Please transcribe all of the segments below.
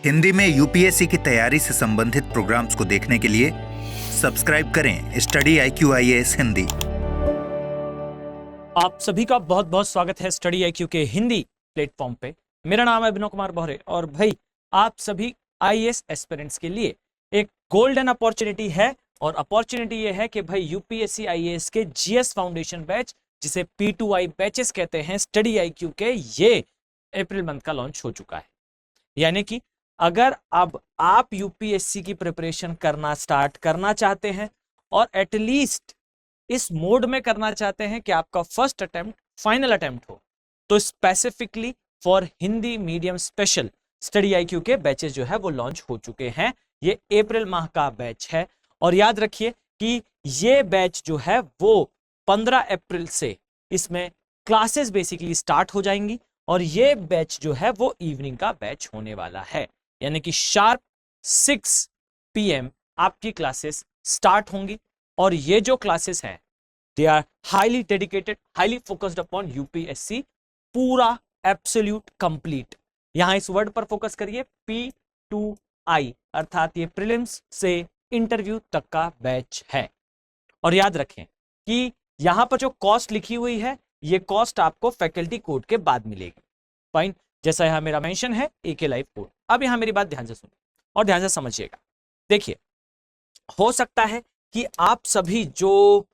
हिंदी में यूपीएससी की तैयारी से संबंधित प्रोग्राम्स को देखने के लिए सब्सक्राइब करें स्टडी IQ IAS हिंदी। आप सभी का बहुत बहुत स्वागत है स्टडी IQ के हिंदी प्लेटफॉर्म पे। मेरा नाम है विनोद कुमार बोहरे और भाई आप सभी IAS एस्पिरेंट्स के लिए एक गोल्डन अपॉर्चुनिटी है। और अपॉर्चुनिटी ये है कि भाई यूपीएससी IAS के GS फाउंडेशन बैच, जिसे P2I बैचेस कहते हैं, स्टडी IQ के, ये अप्रैल मंथ का लॉन्च हो चुका है। यानी कि अगर अब आप यूपीएससी की प्रिपरेशन करना स्टार्ट करना चाहते हैं और एटलीस्ट इस मोड में करना चाहते हैं कि आपका फर्स्ट अटेम्प्ट फाइनल अटेम्प्ट हो, तो specifically for Hindi medium special study IQ के बैचेस जो है वो लॉन्च हो चुके हैं। ये अप्रैल माह का बैच है और याद रखिए कि ये बैच जो है वो 15 अप्रैल से इसमें क्लासेस बेसिकली स्टार्ट हो जाएंगी और ये बैच जो है वो इवनिंग का बैच होने वाला है। यानी कि शार्प 6 PM आपकी क्लासेस स्टार्ट होंगी और ये जो क्लासेस हैं they are highly dedicated, highly focused upon UPSC, पूरा एब्सोल्यूट कंप्लीट। यहां इस वर्ड पर फोकस करिए, P2I, अर्थात ये प्रीलिम्स से इंटरव्यू तक का बैच है। और याद रखें कि यहां पर जो कॉस्ट लिखी हुई है ये कॉस्ट आपको फैकल्टी कोड के बाद मिलेगी। फाइन, जैसा यहां मेरा मेंशन है AK लाइव कोड। अब यहां मेरी बात ध्यान से सुनिए और ध्यान से समझिएगा। देखिए, हो सकता है कि आप सभी जो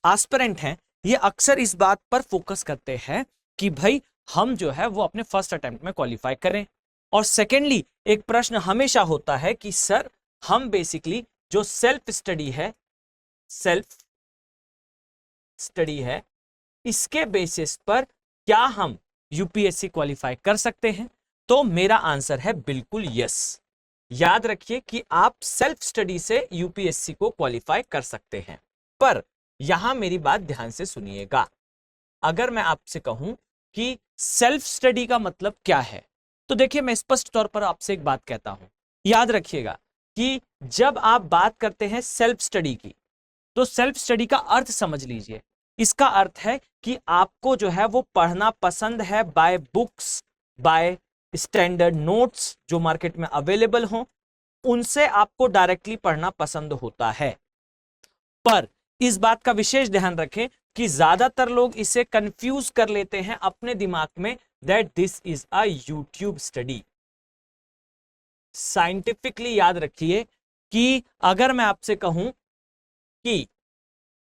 एस्पिरेंट हैं ये अक्सर इस बात पर फोकस करते हैं कि भाई हम जो है वो अपने फर्स्ट अटेम्प्ट में क्वालिफाई करें। और सेकेंडली एक प्रश्न हमेशा होता है कि सर हम बेसिकली जो सेल्फ स्टडी है इसके बेसिस पर क्या हम यूपीएससी क्वालिफाई कर सकते हैं? तो मेरा आंसर है बिल्कुल यस। याद रखिए कि आप सेल्फ स्टडी से यूपीएससी को क्वालिफाई कर सकते हैं, पर यहां मेरी बात ध्यान से सुनिएगा। अगर मैं आपसे कहूं कि सेल्फ स्टडी का मतलब क्या है, तो देखिए मैं स्पष्ट तौर पर आपसे एक बात कहता हूं। याद रखिएगा कि जब आप बात करते हैं सेल्फ स्टडी की, तो सेल्फ स्टडी का अर्थ समझ लीजिए। इसका अर्थ है कि आपको जो है वो पढ़ना पसंद है by books, by standard notes जो मार्केट में अवेलेबल हों, उनसे आपको डायरेक्टली पढ़ना पसंद होता है। पर इस बात का विशेष ध्यान रखें कि ज्यादातर लोग इसे कंफ्यूज कर लेते हैं अपने दिमाग में, that this is a YouTube study. Scientifically याद रखिए कि अगर मैं आपसे कहूं कि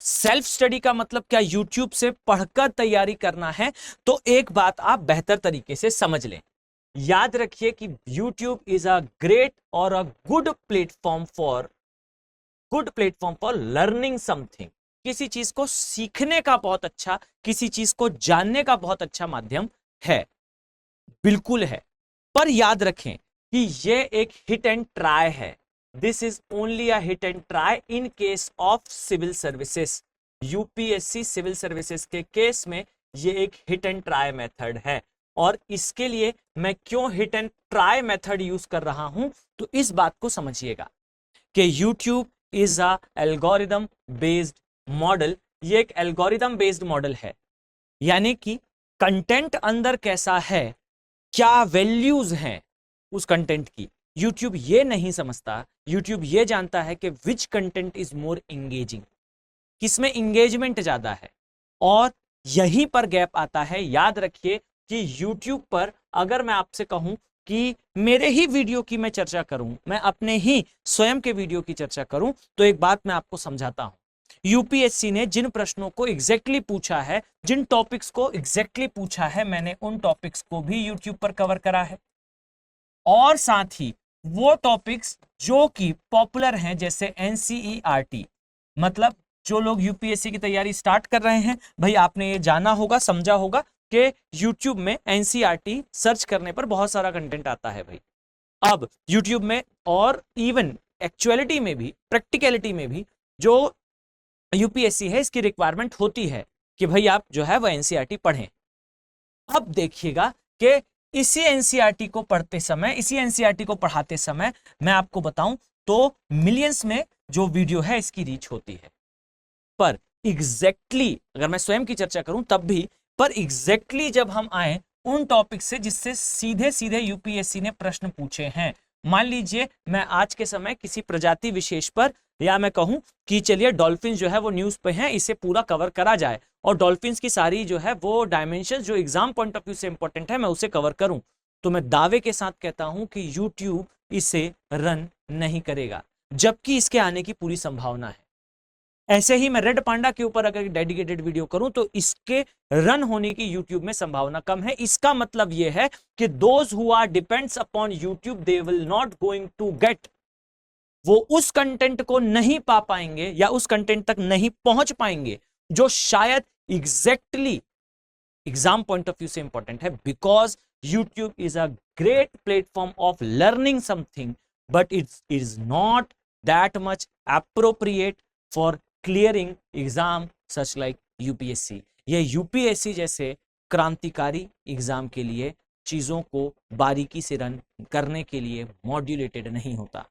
सेल्फ स्टडी का मतलब क्या यूट्यूब से पढ़कर तैयारी करना है, तो एक बात आप बेहतर तरीके से समझ लें। याद रखिए कि यूट्यूब इज अ ग्रेट और a good platform for learning something. किसी चीज को सीखने का बहुत अच्छा, किसी चीज को जानने का बहुत अच्छा माध्यम है, बिल्कुल है। पर याद रखें कि यह एक हिट एंड ट्राई है। This is only a hit and try in case of civil services. UPSC civil services के केस में यह एक हिट एंड ट्राई मेथड है। और इसके लिए मैं क्यों hit and try method use कर रहा हूं, तो इस बात को समझिएगा कि YouTube is a algorithm based model. ये एक एल्गोरिदम बेस्ड मॉडल है, यानी कि कंटेंट अंदर कैसा है, क्या वैल्यूज हैं उस कंटेंट की, YouTube ये नहीं समझता। YouTube ये जानता है कि विच कंटेंट इज मोर इंगेजिंग, किसमें इंगेजमेंट ज्यादा है, और यहीं पर गैप आता है। याद रखिए कि YouTube पर अगर मैं आपसे कहूं कि मेरे ही वीडियो की मैं चर्चा करूं, मैं अपने ही स्वयं के वीडियो की चर्चा करूं, तो एक बात मैं आपको समझाता हूं। यूपीएससी ने जिन प्रश्नों को एग्जैक्टली पूछा है, जिन टॉपिक्स को एग्जैक्टली पूछा है, मैंने उन टॉपिक्स को भी यूट्यूब पर कवर करा है। और साथ ही वो टॉपिक्स जो कि पॉपुलर हैं, जैसे NCERT, मतलब जो लोग यूपीएससी की तैयारी स्टार्ट कर रहे हैं, भाई आपने ये जाना होगा, समझा होगा कि YouTube में NCERT सर्च करने पर बहुत सारा कंटेंट आता है भाई। अब YouTube में और इवन एक्चुअलिटी में भी, प्रैक्टिकलिटी में भी जो यूपीएससी है इसकी रिक्वायरमेंट होती है कि भाई आप जो है वो NCERT पढ़ें। अब देखिएगा कि इसी NCERT को पढ़ते समय, इसी NCERT को पढ़ाते समय मैं आपको बताऊं तो मिलियंस में जो वीडियो है इसकी रीच होती है। पर एग्जैक्टली अगर मैं स्वयं की चर्चा करूं तब भी, पर एग्जैक्टली जब हम आए उन टॉपिक से जिससे सीधे सीधे यूपीएससी ने प्रश्न पूछे हैं, मान लीजिए मैं आज के समय किसी प्रजाति विशेष पर, या मैं कहूं कि चलिए डॉल्फिन जो है वो न्यूज पे हैं, इसे पूरा कवर करा जाए और डॉल्फिन्स की सारी जो है वो डायमेंशन जो एग्जाम पॉइंट ऑफ व्यू से इंपॉर्टेंट है मैं उसे कवर करूं, तो मैं दावे के साथ कहता हूं कि YouTube इसे रन नहीं करेगा, जबकि इसके आने की पूरी संभावना है। ऐसे ही मैं रेड पांडा के ऊपर अगर डेडिकेटेड वीडियो करूं तो इसके रन होने की YouTube में संभावना कम है। इसका मतलब यह है कि those who are depends upon YouTube they will not going to get, वो उस कंटेंट को नहीं पा पाएंगे या उस कंटेंट तक नहीं पहुंच पाएंगे जो शायद exactly exam point of view से इंपॉर्टेंट है, because YouTube is a great platform of learning something, but it is not that much appropriate for clearing exam such like UPSC. ये UPSC जैसे क्रांतिकारी एग्जाम के लिए चीजों को बारीकी से रन करने के लिए मॉड्यूलेटेड नहीं होता।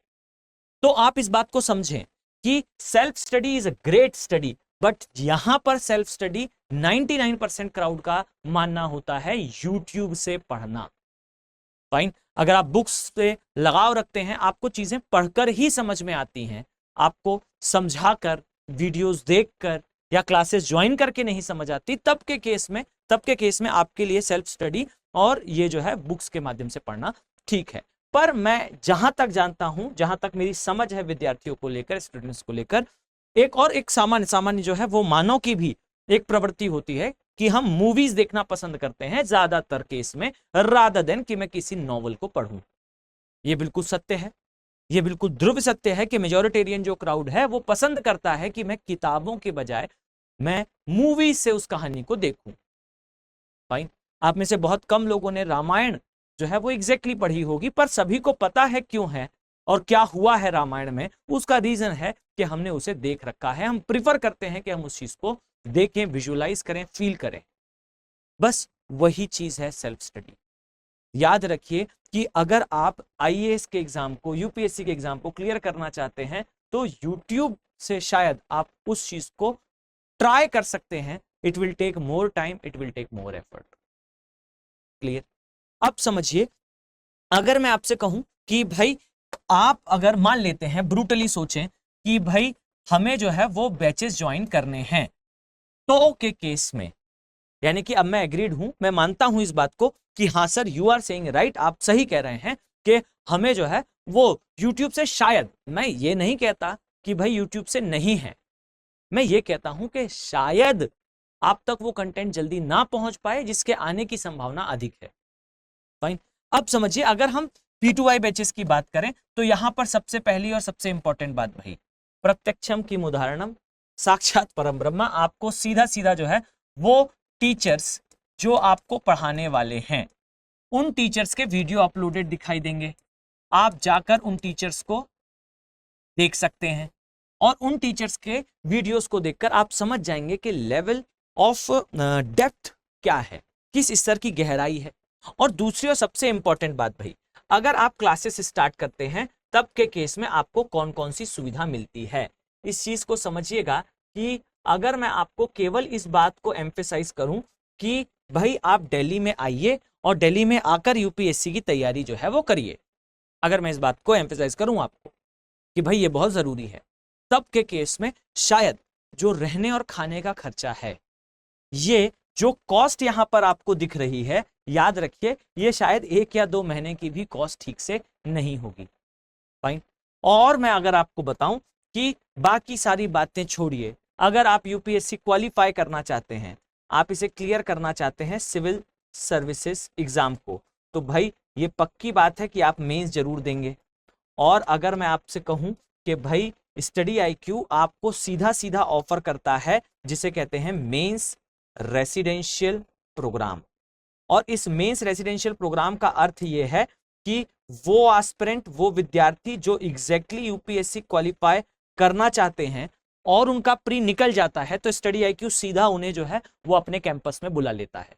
तो आप इस बात को समझें कि self study is a great study, but यहां पर सेल्फ स्टडी 99% क्राउड का मानना होता है YouTube से पढ़ना। फाइन, अगर आप बुक्स पे लगाव रखते हैं, आपको चीजें पढ़कर ही समझ में आती हैं, आपको समझाकर, वीडियोस देखकर या क्लासेस ज्वाइन करके नहीं समझ आती, तब के केस में आपके लिए सेल्फ स्टडी और ये जो है बुक्स के माध्यम से पढ़ना ठीक है। पर मैं जहां तक जानता हूं, जहां तक मेरी समझ है विद्यार्थियों को लेकर, स्टूडेंट्स को लेकर, एक सामान्य जो है वो मानव की भी एक प्रवृत्ति होती है कि हम मूवीज देखना पसंद करते हैं ज्यादातर केस में, रादर देन कि मैं किसी नॉवल को पढ़ूं। ये बिल्कुल सत्य है, ये बिल्कुल ध्रुव सत्य है कि मेजॉरिटेरियन जो क्राउड है वो पसंद करता है कि मैं किताबों के बजाय मैं मूवीज से उस कहानी को देखूं। फाइन, आप में से बहुत कम लोगों ने रामायण जो है वो एग्जैक्टली पढ़ी होगी, पर सभी को पता है क्यों है और क्या हुआ है रामायण में। उसका रीजन है कि हमने उसे देख रखा है, हम प्रिफर करते हैं कि हम उस चीज को देखें, विजुलाइज करें, फील करें। बस वही चीज है सेल्फ स्टडी। याद रखिए कि अगर आप IAS के एग्जाम को, UPSC के एग्जाम को क्लियर करना चाहते हैं तो YouTube से शायद आप उस चीज को ट्राई कर सकते हैं। It will take more time, it will take more effort. Clear? अब समझिए, अगर मैं आपसे कहूं कि भाई आप अगर मान लेते हैं, ब्रूटली सोचें कि भाई हमें जो है वो बैचेस ज्वाइन करने हैं, तो के केस में, यानी कि अब मैं एग्रीड हूं, मैं मानता हूं इस बात को कि हाँ sir you are saying right, आप सही कह रहे हैं कि हमें जो है वो YouTube से शायद, मैं ये नहीं कहता कि भाई YouTube से नहीं है, मैं ये कहता हूं कि शायद आप तक वो कंटेंट जल्दी ना पहुंच पाए जिसके आने की संभावना अधिक है। फाइन, अब समझिए, अगर हम P2I बैचेस की बात करें तो यहां पर सबसे पहली और सबसे इंपॉर्टेंट बात भाई, प्रत्यक्षम की उदाहरणम साक्षात परम ब्रह्मा। आपको सीधा सीधा जो है वो टीचर्स जो आपको पढ़ाने वाले हैं, उन टीचर्स के वीडियो अपलोडेड दिखाई देंगे। आप जाकर उन टीचर्स को देख सकते हैं और उन टीचर्स के वीडियोस को देखकर आप समझ जाएंगे कि लेवल ऑफ डेप्थ क्या है, किस स्तर की गहराई है। और दूसरी और सबसे इंपॉर्टेंट बात भाई, अगर आप क्लासेस स्टार्ट करते हैं तब के केस में आपको कौन कौन सी सुविधा मिलती है। इस चीज को समझिएगा कि अगर मैं आपको केवल इस बात को एम्फेसाइज करूं कि भाई आप दिल्ली में आइए और दिल्ली में आकर UPSC की तैयारी जो है वो करिए, अगर मैं इस बात को एम्फेसाइज करूं आपको कि भाई ये बहुत जरूरी है, तब के केस में शायद जो रहने और खाने का खर्चा है, ये जो कॉस्ट यहां पर आपको दिख रही है, याद रखिए ये शायद 1 या 2 महीने की भी कॉस्ट ठीक से नहीं होगी। फाइन, और मैं अगर आपको बताऊं कि बाकी सारी बातें छोड़िए, अगर आप UPSC क्वालिफाई करना चाहते हैं, आप इसे क्लियर करना चाहते हैं सिविल सर्विसेज एग्जाम को, तो भाई ये पक्की बात है कि आप मेंस जरूर देंगे। और अगर मैं आपसे कहूं कि भाई स्टडी IQ आपको सीधा सीधा ऑफर करता है जिसे कहते हैं मेंस रेसिडेंशियल प्रोग्राम, और इस मेंस रेसिडेंशियल प्रोग्राम का अर्थ यह है कि वो एस्पिरेंट, वो विद्यार्थी जो एग्जैक्टली UPSC क्वालिफाई करना चाहते हैं और उनका प्री निकल जाता है, तो स्टडी IQ सीधा उन्हें जो है वो अपने कैंपस में बुला लेता है,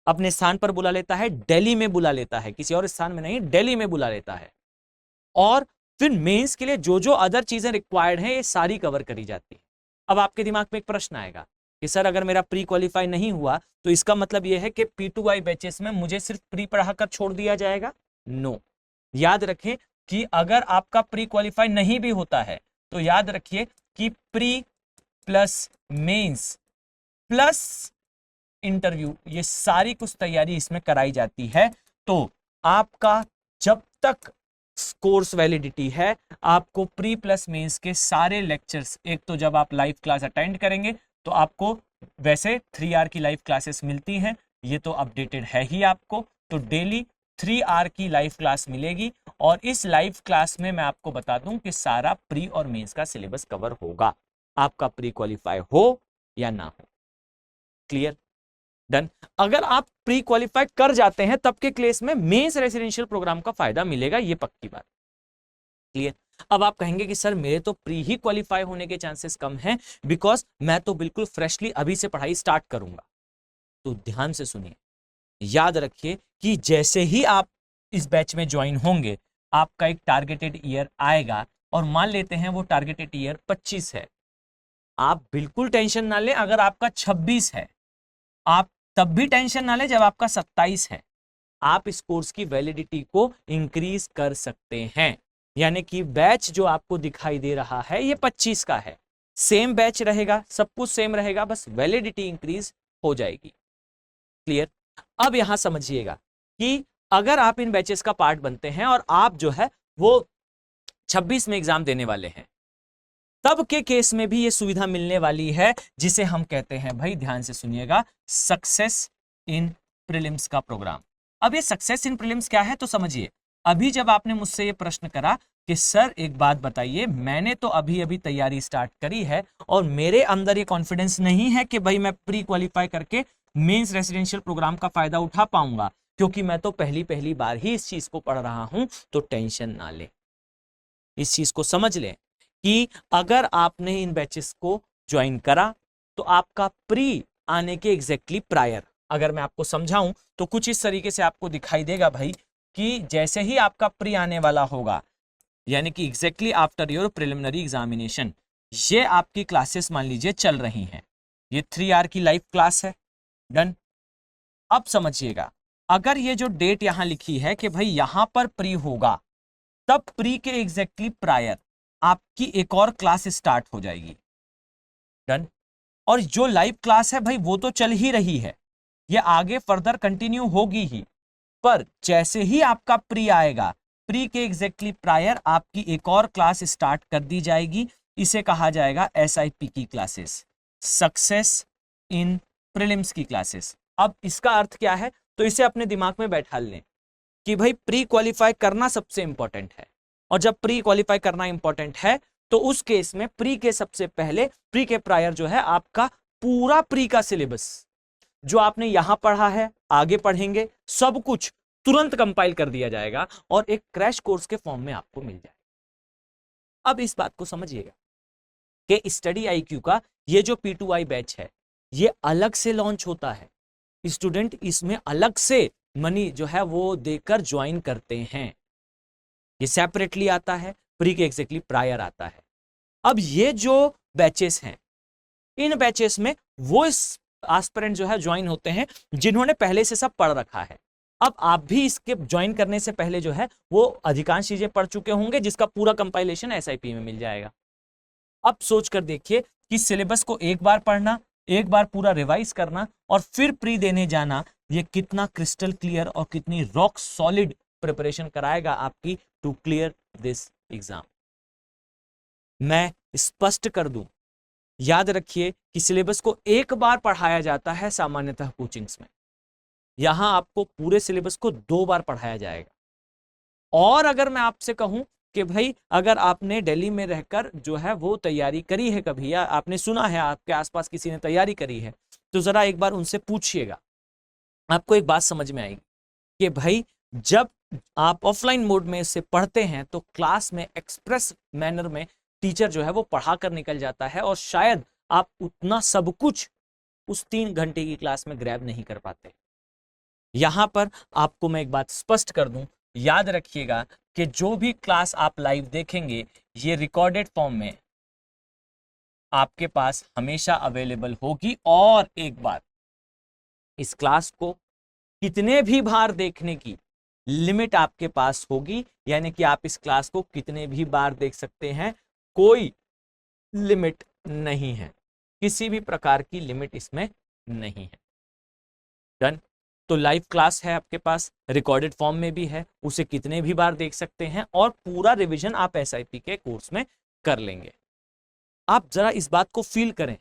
अपने स्थान पर बुला लेता है, दिल्ली में बुला लेता है, किसी और स्थान में नहीं, दिल्ली में बुला लेता है। और फिर मेंस के लिए जो जो अदर चीजें रिक्वायर्ड हैं ये सारी कवर करी जाती है। अब आपके दिमाग में एक प्रश्न आएगा कि सर अगर मेरा प्री क्वालिफाई नहीं हुआ तो इसका मतलब यह है कि P2I बैचेस में मुझे सिर्फ प्री पढ़ाकर छोड़ दिया जाएगा? नो, याद रखें कि अगर आपका प्री क्वालिफाई नहीं भी होता है तो याद रखिए कि pre plus mains plus interview, ये सारी कुछ तैयारी इसमें कराई जाती है। तो आपका जब तक कोर्स वैलिडिटी है, आपको प्री प्लस मेंस के सारे लेक्चर्स, एक तो जब आप लाइव क्लास अटेंड करेंगे तो आपको वैसे 3 आवर की लाइव क्लासेस मिलती हैं, ये तो अपडेटेड है ही आपको, तो डेली 3 आवर की लाइव क्लास मिलेगी। और इस लाइव क्लास में मैं आपको बता दूं कि सारा प्री और मेंस का सिलेबस कवर होगा, आपका प्री क्वालिफाई हो या ना हो। क्लियर? डन। अगर आप प्री क्वालिफाई कर जाते हैं तब के केस में मेंस रेसिडेंशियल प्रोग्राम का फायदा मिलेगा, ये पक्की बात। क्लियर? अब आप कहेंगे कि सर मेरे तो प्री ही क्वालिफाई होने के चांसेस कम हैं, बिकॉज मैं तो बिल्कुल फ्रेशली अभी से पढ़ाई स्टार्ट करूंगा। तो ध्यान से सुनिए, याद रखिए कि जैसे ही आप इस बैच में ज्वाइन होंगे, आपका एक टारगेटेड ईयर आएगा, और मान लेते हैं वो टारगेटेड ईयर 25 है। आप बिल्कुल टेंशन ना लें अगर आपका 26 है, आप तब भी टेंशन ना लें जब आपका 27 है। आप इस कोर्स की वैलिडिटी को इंक्रीज कर सकते हैं, यानी कि बैच जो आपको दिखाई दे रहा है ये 25 का है, सेम बैच रहेगा, सब कुछ सेम रहेगा, बस वैलिडिटी इंक्रीज हो जाएगी। क्लियर? अब यहां समझिएगा कि अगर आप इन बैचेस का पार्ट बनते हैं और आप जो है वो 26 में एग्जाम देने वाले हैं, तब के केस में भी ये सुविधा मिलने वाली है, जिसे हम कहते हैं, भाई ध्यान से सुनिएगा, सक्सेस इन प्रीलिम्स का प्रोग्राम। अब ये सक्सेस इन प्रीलिम्स क्या है तो समझिए। अभी जब आपने मुझसे ये प्रश्न करा कि सर एक बात बताइए, मैंने तो अभी अभी तैयारी स्टार्ट करी है और मेरे अंदर ये कॉन्फिडेंस नहीं है कि भाई मैं प्री क्वालिफाई करके मेंस रेसिडेंशियल प्रोग्राम का फायदा उठा पाऊंगा, क्योंकि मैं तो पहली बार ही इस चीज को पढ़ रहा हूं, तो टेंशन ना ले, इस चीज को समझ लें कि अगर आपने इन बैचेस को ज्वाइन करा तो आपका प्री आने के एग्जैक्टली प्रायर, अगर मैं आपको समझाऊं तो कुछ इस तरीके से आपको दिखाई देगा भाई, कि जैसे ही आपका प्री आने वाला होगा, यानी कि exactly after your preliminary examination, ये आपकी क्लासेस मान लीजिए चल रही हैं, ये 3 आवर की लाइव क्लास है। डन। अब समझिएगा, अगर ये जो डेट यहां लिखी है कि भाई यहां पर प्री होगा, तब प्री के एग्जैक्टली प्रायर आपकी एक और क्लास स्टार्ट हो जाएगी। डन। और जो लाइव क्लास है भाई वो तो चल ही रही है, ये आगे फर्दर कंटिन्यू होगी ही, पर जैसे ही आपका प्री आएगा, प्री के एग्जैक्टली प्रायर आपकी एक और क्लास स्टार्ट कर दी जाएगी, इसे कहा जाएगा SIP की क्लासेस, सक्सेस इन प्रीलिम्स की क्लासेस। अब इसका अर्थ क्या है, तो इसे अपने दिमाग में बैठा लें कि भाई प्री क्वालिफाई करना सबसे इंपॉर्टेंट है, और जब प्री क्वालिफाई करना इंपॉर्टेंट है तो उस केस में प्री के सबसे पहले, प्री के प्रायर जो है आपका पूरा प्री का सिलेबस जो आपने यहां पढ़ा है, आगे पढ़ेंगे, सब कुछ तुरंत कंपाइल कर दिया जाएगा और एक क्रैश कोर्स के फॉर्म में आपको मिल जाएगा। अब इस बात को समझिएगा कि स्टडी IQ का ये जो P2I बैच है, ये अलग से लॉन्च होता है, स्टूडेंट इसमें अलग से मनी जो है वो देकर ज्वाइन करते हैं, ये सेपरेटली आता है, प्री के एग्जैक्टली प्रायर आता है। अब ये जो बैचेस हैं, इन बैचेस में वो एस्पिरेंट जो है ज्वाइन होते हैं जिन्होंने पहले से सब पढ़ रखा है। अब आप भी इसके ज्वाइन करने से पहले जो है वो अधिकांश चीजें पढ़ चुके होंगे, जिसका पूरा कंपाइलेशन SIP में मिल जाएगा। अब सोच कर देखिए कि सिलेबस को एक बार पढ़ना, एक बार पूरा रिवाइज करना और फिर प्री देने जाना, ये कितना क्रिस्टल क्लियर और कितनी रॉक सॉलिड प्रिपरेशन कराएगा आपकी टू क्लियर दिस एग्जाम। मैं स्पष्ट कर दूं, याद रखिए कि सिलेबस को एक बार पढ़ाया जाता है सामान्यतः कोचिंग्स में, यहां आपको पूरे सिलेबस को 2 बार पढ़ाया जाएगा। और अगर मैं आपसे कहूं कि भाई अगर आपने दिल्ली में रहकर जो है वो तैयारी करी है कभी, या आपने सुना है आपके आसपास किसी ने तैयारी करी है, तो जरा एक बार उनसे पूछिएगा, आपको एक बात समझ में आएगी कि भाई जब आप ऑफलाइन मोड में इसे पढ़ते हैं तो क्लास में एक्सप्रेस मैनर में टीचर जो है वो पढ़ा कर निकल जाता है, और शायद आप उतना सब कुछ उस 3 घंटे की क्लास में ग्रैब नहीं कर पाते। यहां पर आपको मैं एक बात स्पष्ट कर दूं, याद रखिएगा कि जो भी क्लास आप लाइव देखेंगे ये रिकॉर्डेड फॉर्म में आपके पास हमेशा अवेलेबल होगी। और एक बात, इस क्लास को कितने भी बार देखने की लिमिट आपके पास होगी, यानी कि आप इस क्लास को कितने भी बार देख सकते हैं, कोई लिमिट नहीं है, किसी भी प्रकार की लिमिट इसमें नहीं है। डन। तो लाइव क्लास है आपके पास, रिकॉर्डेड फॉर्म में भी है, उसे कितने भी बार देख सकते हैं और पूरा रिवीजन आप एसआईपी के कोर्स में कर लेंगे। आप जरा इस बात को फील करें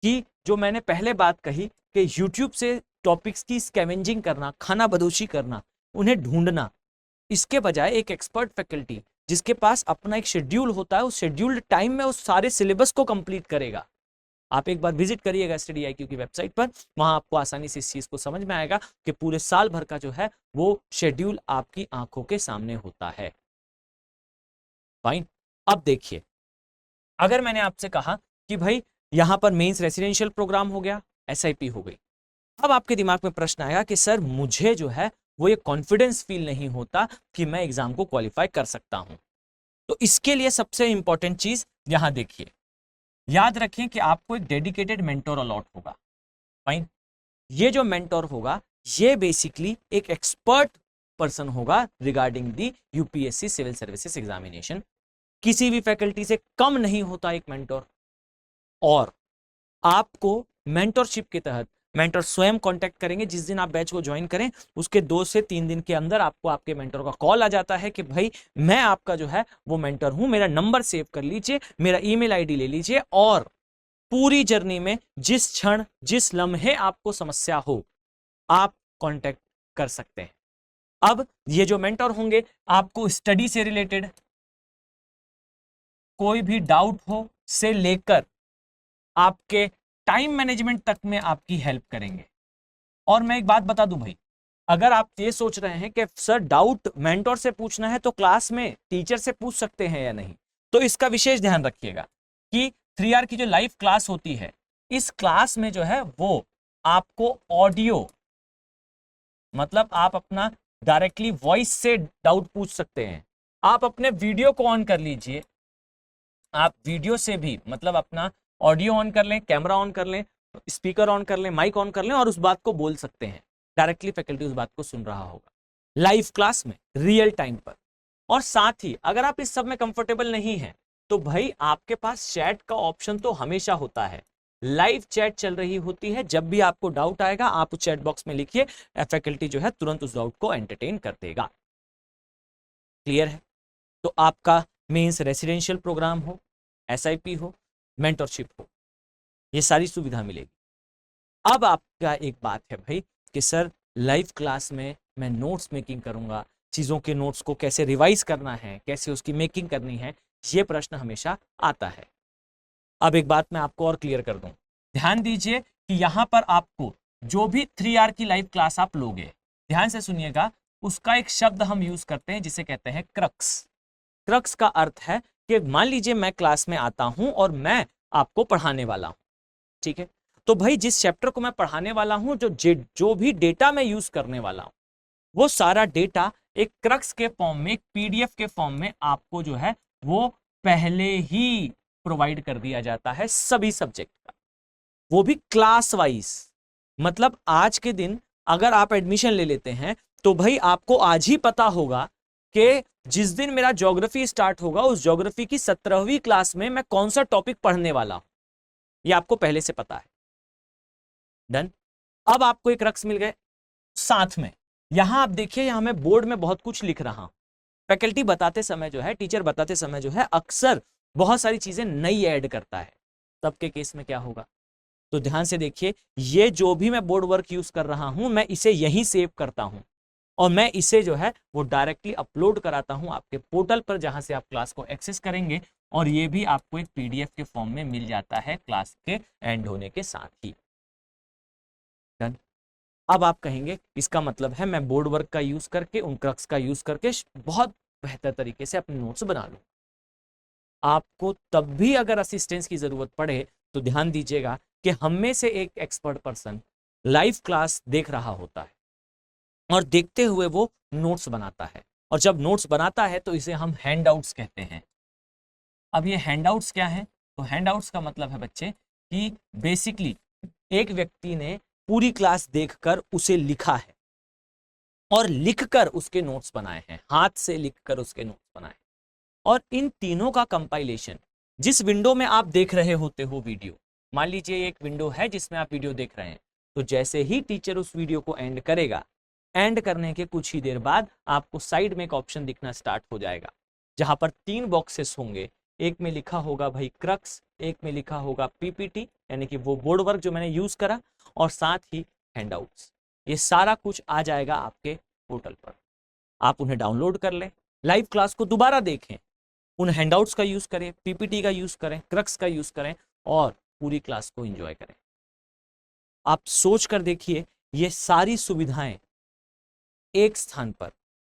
कि जो मैंने पहले बात कही कि YouTube से टॉपिक्स की स्कैवेंजिंग करना, खाना बदोशी करना, उन्हें ढूंढना, इसके बजाय एक एक्सपर्ट फैकल्टी जिसके पास अपना एक शेड्यूल होता है, उस शेड्यूल्ड टाइम में उस सारे सिलेबस को कंप्लीट करेगा। आप एक बार विजिट करिएगा स्टडी IQ की वेबसाइट पर, वहां आपको आसानी से इस चीज को समझ में आएगा कि पूरे साल भर का जो है वो शेड्यूल आपकी आंखों के सामने होता है। फाइन। अब देखिए, अगर मैंने आपसे कहा कि भाई यहां पर मेंस रेसिडेंशियल प्रोग्राम हो गया, SIP हो गई, अब आपके दिमाग में प्रश्न आया कि सर मुझे जो है वो ये कॉन्फिडेंस फील नहीं होता कि मैं एग्जाम को क्वालिफाई कर सकता हूं। तो इसके लिए सबसे इंपॉर्टेंट चीज यहां देखिए, याद रखें कि आपको एक डेडिकेटेड मेंटोर अलॉट होगा। फाइन। ये जो मेंटोर होगा ये बेसिकली एक एक्सपर्ट पर्सन होगा regarding the UPSC civil services examination. किसी भी फैकल्टी से कम नहीं होता एक मेंटोर, और आपको मेंटरशिप के तहत मेंटर स्वयं कांटेक्ट करेंगे। जिस दिन आप बैच को ज्वाइन करें उसके 2 से 3 दिन के अंदर आपको आपके मेंटर का कॉल आ जाता है कि भाई मैं आपका जो है वो मेंटर हूं, मेरा नंबर सेव कर लीजिए, मेरा ईमेल आईडी ले लीजिए, और पूरी जर्नी में जिस क्षण जिस लम्हे आपको समस्या हो आप कांटेक्ट कर सकते हैं। अब ये जो मेंटर होंगे आपको स्टडी से रिलेटेड कोई भी डाउट हो से लेकर आपके टाइम मैनेजमेंट तक में आपकी हेल्प करेंगे। और मैं एक बात बता दूं भाई, अगर आप ये सोच रहे हैं कि सर डाउट मेंटर से पूछना है तो क्लास में टीचर से पूछ सकते हैं या नहीं, तो इसका विशेष ध्यान रखिएगा कि 3R की जो लाइव क्लास होती है, इस क्लास में जो है वो आपको ऑडियो, मतलब आप अपना डायरेक्टली वॉइस से डाउट पूछ सकते हैं। आप अपने वीडियो को ऑन कर लीजिए, आप वीडियो से भी मतलब अपना ऑडियो ऑन कर लें, कैमरा ऑन कर लें, स्पीकर ऑन कर लें, माइक ऑन कर लें और उस बात को बोल सकते हैं। डायरेक्टली फैकल्टी उस बात को सुन रहा होगा लाइव क्लास में, रियल टाइम पर। और साथ ही अगर आप इस सब में कंफर्टेबल नहीं हैं तो भाई आपके पास चैट का ऑप्शन तो हमेशा होता है। लाइव चैट चल रही होती है, जब भी आपको डाउट आएगा आप उस चैट बॉक्स में लिखिए, फैकल्टी जो है तुरंत उस डाउट को एंटरटेन कर देगा। क्लियर है? तो आपका मेंस रेसिडेंशियल प्रोग्राम हो, SIP हो, मेंटरशिप हो, ये सारी सुविधा मिलेगी। अब आपका एक बात है भाई कि सर लाइव क्लास में मैं नोट्स मेकिंग करूंगा, चीज़ों के नोट्स को कैसे रिवाइज करना है, कैसे उसकी मेकिंग करनी है, ये प्रश्न हमेशा आता है। अब एक बात मैं आपको और क्लियर कर दूं, ध्यान दीजिए कि यहां पर आपको जो भी 3R की लाइव क्लास आप लोगे, ध्यान से सुनिएगा, उसका एक शब्द हम यूज करते हैं जिसे कहते हैं क्रक्स। क्रक्स का अर्थ है कि मान लीजिए मैं क्लास में आता हूं और मैं आपको पढ़ाने वाला हूं, ठीक है, तो भाई जिस चैप्टर को मैं पढ़ाने वाला हूं, जो भी डेटा मैं यूज करने वाला हूं, वो सारा डेटा एक क्रक्स के फॉर्म में, एक PDF के फॉर्म में आपको जो है वो पहले ही प्रोवाइड कर दिया जाता है सभी सब्जेक्ट का, वो भी क्लास वाइज। मतलब आज के दिन अगर आप एडमिशन ले लेते हैं तो भाई आपको आज ही पता होगा कि जिस दिन मेरा ज्योग्राफी स्टार्ट होगा उस ज्योग्राफी की 17वीं क्लास में मैं कौन सा टॉपिक पढ़ने वाला हूं, ये आपको पहले से पता है। डन। अब आपको एक रक्स मिल गए। साथ में यहां आप देखिए, यहां मैं बोर्ड में बहुत कुछ लिख रहा हूं। फैकल्टी बताते समय जो है, टीचर बताते समय जो है, अक्सर बहुत सारी चीजें नई ऐड करता है। तब के केस में क्या होगा, तो ध्यान से देखिए, ये जो भी मैं बोर्ड वर्क यूज कर रहा हूं मैं इसे यहीं सेव करता हूं और मैं इसे जो है वो डायरेक्टली अपलोड कराता हूं आपके पोर्टल पर, जहां से आप क्लास को एक्सेस करेंगे, और ये भी आपको एक PDF के फॉर्म में मिल जाता है क्लास के एंड होने के साथ ही। डन। अब आप कहेंगे इसका मतलब है मैं बोर्ड वर्क का यूज करके, उन क्रक्स का यूज करके बहुत बेहतर तरीके से अपने नोट्स बना लूं। आपको तब भी अगर असिस्टेंस की जरूरत पड़े तो ध्यान दीजिएगा कि हम में से एक एक्सपर्ट पर्सन लाइव क्लास देख रहा होता है और देखते हुए वो नोट्स बनाता है, और जब नोट्स बनाता है तो इसे हम हैंडआउट्स कहते हैं। अब ये हैंडआउट्स क्या है, तो हैंडआउट्स का मतलब है बच्चे कि बेसिकली एक व्यक्ति ने पूरी क्लास देखकर उसे लिखा है, और लिखकर उसके नोट्स बनाए हैं, हाथ से लिखकर उसके नोट्स बनाए। और इन तीनों का कंपाइलेशन जिस विंडो में आप देख रहे होते हो वीडियो, मान लीजिए एक विंडो है जिसमें आप वीडियो देख रहे हैं, तो जैसे ही टीचर उस वीडियो को एंड करेगा, एंड करने के कुछ ही देर बाद आपको साइड में एक ऑप्शन दिखना स्टार्ट हो जाएगा जहां पर 3 बॉक्सेस होंगे। एक में लिखा होगा भाई क्रक्स, एक में लिखा होगा पीपीटी यानी कि वो बोर्ड वर्क जो मैंने यूज करा, और साथ ही हैंडआउट्स। ये सारा कुछ आ जाएगा आपके पोर्टल पर। आप उन्हें डाउनलोड कर लें, लाइव क्लास को दोबारा देखें, उन हैंडआउट्स का यूज करें, पीपीटी का यूज करें, क्रक्स का यूज करें और पूरी क्लास को एंजॉय करें। आप सोच कर देखिए, ये सारी सुविधाएं एक स्थान पर,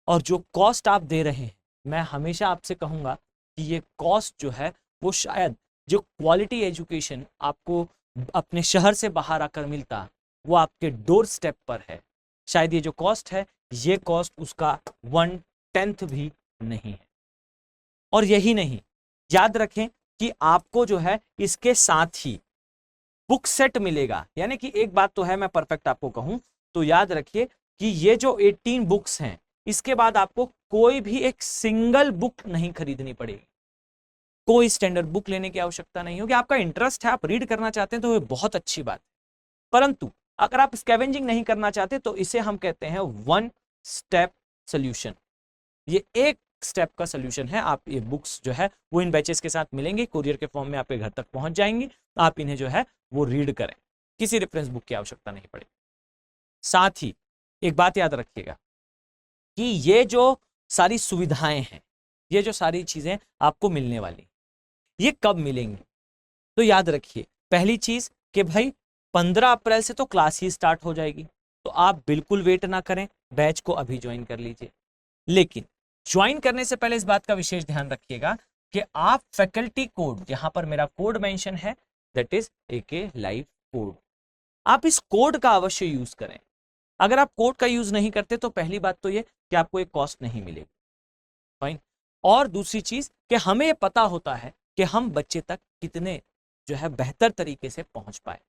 और जो कॉस्ट आप दे रहे हैं, मैं हमेशा आपसे कहूंगा कि ये कॉस्ट जो है वो शायद जो क्वालिटी एजुकेशन आपको अपने शहर से बाहर आकर मिलता वो आपके डोर स्टेप पर है, शायद ये जो कॉस्ट है ये कॉस्ट उसका 1/10 भी नहीं है। और यही नहीं, याद रखें कि आपको जो है इसके साथ ही बुक सेट मिलेगा। यानी कि एक बात तो है, मैं परफेक्ट आपको कहूं तो याद रखिए कि ये जो 18 बुक्स हैं, इसके बाद आपको कोई भी एक सिंगल बुक नहीं खरीदनी पड़ेगी। कोई स्टैंडर्ड बुक लेने की आवश्यकता नहीं होगी। आपका इंटरेस्ट है, आप रीड करना चाहते हैं तो ये बहुत अच्छी बात है, परंतु अगर आप स्कैवेंजिंग नहीं करना चाहते तो इसे हम कहते हैं 1 स्टेप सोल्यूशन। ये एक स्टेप का सोल्यूशन है। आप ये बुक्स जो है वो इन बैचेस के साथ मिलेंगे, कुरियर के फॉर्म में आपके घर तक पहुंच जाएंगी। आप इन्हें जो है वो रीड करें, किसी रेफरेंस बुक की आवश्यकता नहीं पड़ेगी। साथ ही एक बात याद रखिएगा कि ये जो सारी सुविधाएं हैं, ये जो सारी चीजें आपको मिलने वाली, ये कब मिलेंगी? तो याद रखिए, पहली चीज कि भाई 15 अप्रैल से तो क्लास ही स्टार्ट हो जाएगी, तो आप बिल्कुल वेट ना करें, बैच को अभी ज्वाइन कर लीजिए। लेकिन ज्वाइन करने से पहले इस बात का विशेष ध्यान रखिएगा कि आप फैकल्टी कोड, यहां पर मेरा कोड मेंशन है, that is AK live code, आप इस कोड का अवश्य यूज करें। अगर आप कोड का यूज नहीं करते तो पहली बात तो ये कि आपको एक कॉस्ट नहीं मिलेगी, फाइन। और दूसरी चीज कि हमें ये पता होता है कि हम बच्चे तक कितने जो है बेहतर तरीके से पहुंच पाए।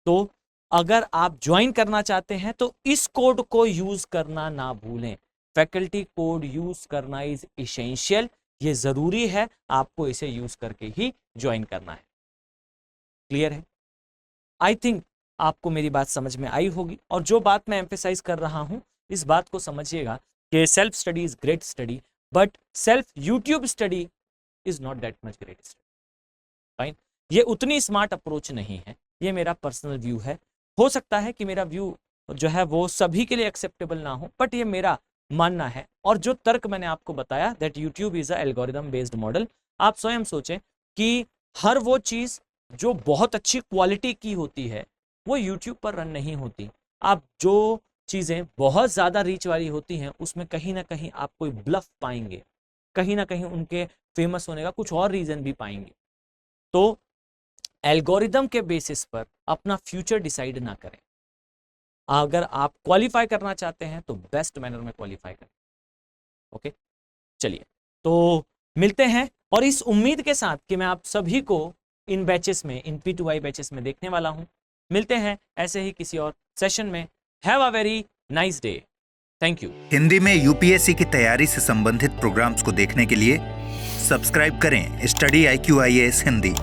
तो अगर आप ज्वाइन करना चाहते हैं तो इस कोड को यूज करना ना भूलें। फैकल्टी कोड यूज करना इज एसेंशियल, ये जरूरी है, आपको इसे यूज करके ही ज्वाइन करना है। क्लियर है? आई थिंक आपको मेरी बात समझ में आई होगी, और जो बात मैं एम्फेसाइज कर रहा हूं इस बात को समझिएगा कि self study is great study, but self YouTube study is not that much great study, fine. ये उतनी स्मार्ट अप्रोच नहीं है, ये मेरा पर्सनल व्यू है। हो सकता है कि मेरा व्यू जो है वो सभी के लिए एक्सेप्टेबल ना हो, बट ये मेरा मानना है। और जो तर्क मैंने आपको बताया that YouTube is a algorithm based model, आप स्वयं सोचें कि हर वो चीज जो बहुत अच्छी क्वालिटी की होती है वो यूट्यूब पर रन नहीं होती। आप जो चीजें बहुत ज्यादा रीच वाली होती हैं उसमें कहीं ना कहीं आप कोई ब्लफ पाएंगे, कहीं ना कहीं उनके फेमस होने का कुछ और रीजन भी पाएंगे। तो एल्गोरिदम के बेसिस पर अपना फ्यूचर डिसाइड ना करें। अगर आप क्वालिफाई करना चाहते हैं तो बेस्ट मैनर में क्वालिफाई करें। ओके, चलिए तो मिलते हैं, और इस उम्मीद के साथ कि मैं आप सभी को इन बैचेस में, इन P2I बैचेस में देखने वाला हूं। मिलते हैं ऐसे ही किसी और सेशन में। Have a very nice day. Thank you. Hindi में UPSC की तैयारी से संबंधित प्रोग्राम्स को देखने के लिए सब्सक्राइब करें स्टडी IQ IAS हिंदी।